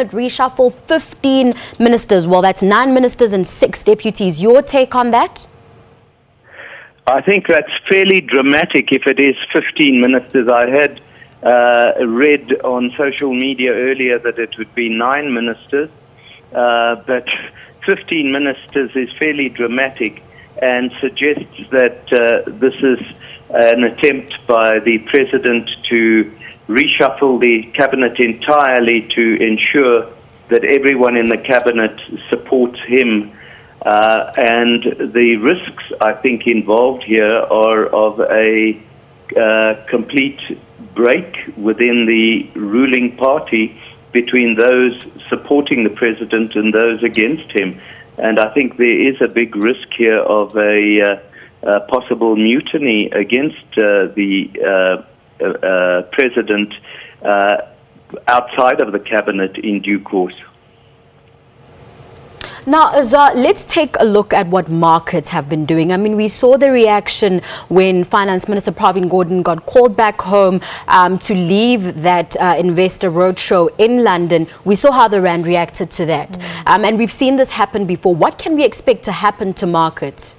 Reshuffle 15 ministers. Well, that's 9 ministers and 6 deputies. Your take on that? I think that's fairly dramatic if it is 15 ministers. I had read on social media earlier that it would be 9 ministers, but 15 ministers is fairly dramatic and suggests that this is an attempt by the President to reshuffle the cabinet entirely to ensure that everyone in the cabinet supports him. And the risks, I think, involved here are of a complete break within the ruling party between those supporting the President and those against him. And I think there is a big risk here of a possible mutiny against the President outside of the cabinet in due course. Now, Azar, let's take a look at what markets have been doing. I mean, we saw the reaction when Finance Minister Pravin Gordhan got called back home to leave that investor roadshow in London. We saw how the rand reacted to that. And we've seen this happen before. What can we expect to happen to markets?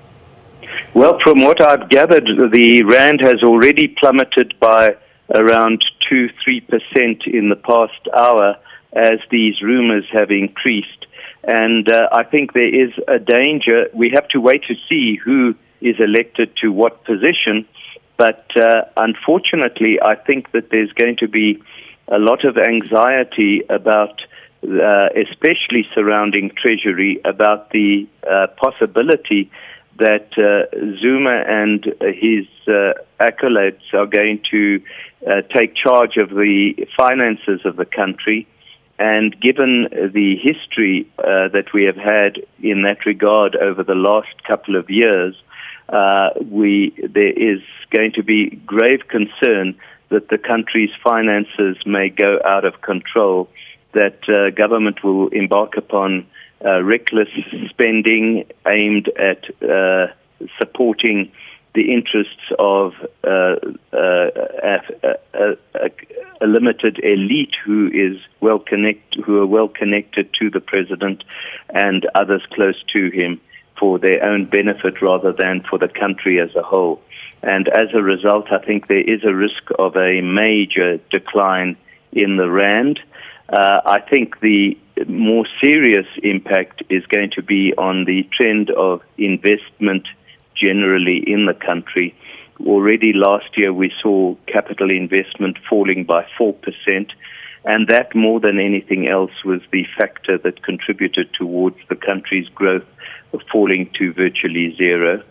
Well, from what I've gathered, the rand has already plummeted by around 2-3% in the past hour as these rumors have increased. And I think there is a danger. We have to wait to see who is elected to what position. But unfortunately, I think that there's going to be a lot of anxiety about, especially surrounding Treasury, about the possibility that Zuma and his acolytes are going to take charge of the finances of the country. And given the history that we have had in that regard over the last couple of years, there is going to be grave concern that the country's finances may go out of control, that government will embark upon reckless spending aimed at supporting the interests of a limited elite who are well connected to the President and others close to him for their own benefit rather than for the country as a whole. And as a result, I think there is a risk of a major decline in the rand. I think the more serious impact is going to be on the trend of investment generally in the country. Already last year we saw capital investment falling by 4%, and that more than anything else was the factor that contributed towards the country's growth falling to virtually zero.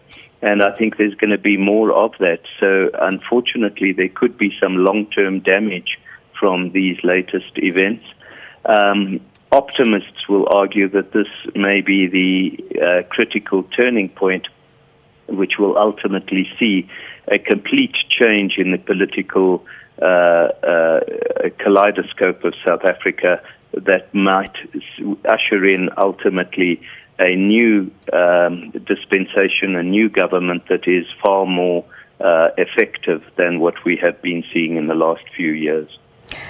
And I think there's going to be more of that. So unfortunately there could be some long-term damage from these latest events. Optimists will argue that this may be the critical turning point which will ultimately see a complete change in the political kaleidoscope of South Africa that might usher in ultimately a new dispensation, a new government that is far more effective than what we have been seeing in the last few years.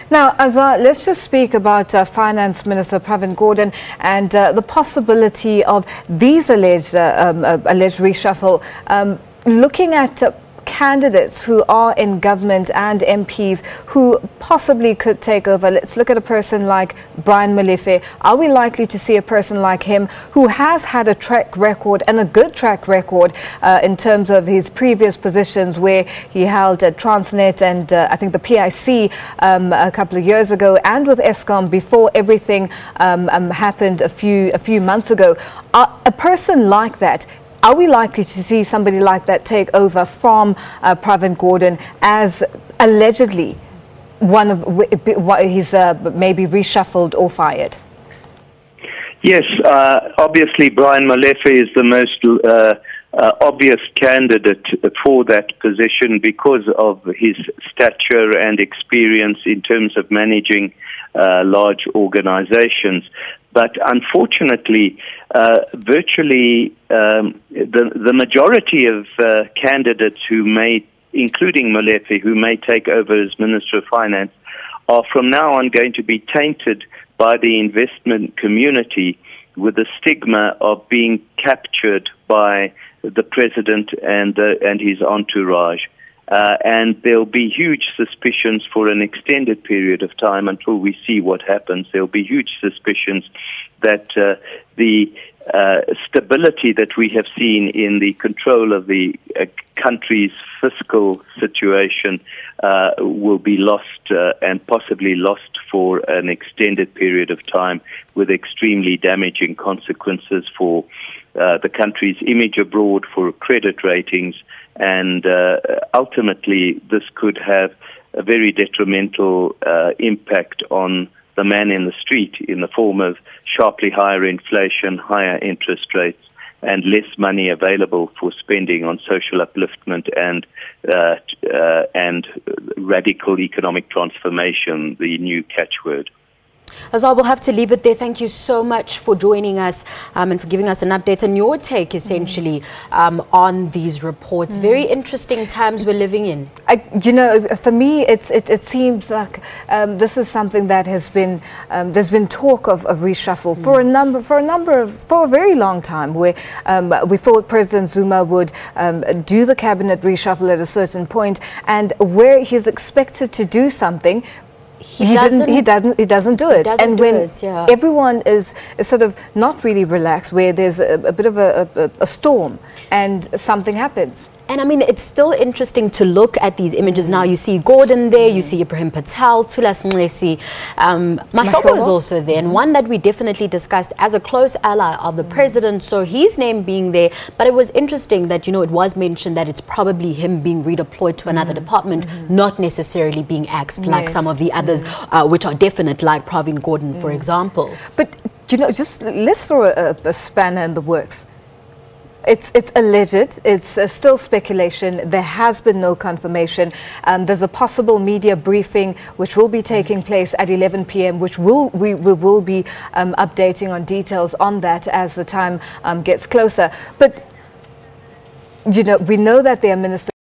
Now, Azar, let's just speak about Finance Minister Pravin Gordhan and the possibility of these alleged reshuffle. Looking at candidates who are in government and MPs who possibly could take over. Let's look at a person like Brian Molefe. Are we likely to see a person like him who has had a track record and a good track record in terms of his previous positions where he held Transnet and I think the PIC a couple of years ago, and with Eskom before everything happened a few months ago? A person like that, are we likely to see somebody like that take over from Pravin Gordhan as allegedly one of his maybe reshuffled or fired? Yes, obviously Brian Molefe is the most obvious candidate for that position because of his stature and experience in terms of managing large organizations. But unfortunately, virtually the majority of candidates who may, including Molefe, who may take over as Minister of Finance, are from now on going to be tainted by the investment community with the stigma of being captured by the president and his entourage. And there'll be huge suspicions for an extended period of time until we see what happens. There'll be huge suspicions that the stability that we have seen in the control of the country's fiscal situation will be lost and possibly lost for an extended period of time, with extremely damaging consequences for the country's image abroad, for credit ratings, and ultimately this could have a very detrimental impact on the man in the street in the form of sharply higher inflation, higher interest rates, and less money available for spending on social upliftment and radical economic transformation, the new catchword. Azar, we'll have to leave it there. Thank you so much for joining us and for giving us an update and your take, essentially, on these reports. Very interesting times we're living in. You know, for me, it seems like this is something that has been there's been talk of reshuffle for a very long time, where we thought President Zuma would do the cabinet reshuffle at a certain point, and where he's expected to do something, he doesn't do it. And when everyone is sort of not really relaxed, where there's a bit of a storm and something happens. And I mean, it's still interesting to look at these images now. You see Gordhan there, you see Ibrahim Patel, Thulas Mcebisi, Mahlobo is also there, and one that we definitely discussed as a close ally of the president, so his name being there. But it was interesting that, you know, it was mentioned that it's probably him being redeployed to another department, not necessarily being axed like some of the others, which are definite, like Pravin Gordhan, for example. But, you know, just let's throw a spanner in the works. It's alleged, it's still speculation, there has been no confirmation. There's a possible media briefing which will be taking place at 11 p.m, which we will be updating on details on that as the time gets closer. But, you know, we know that there are ministers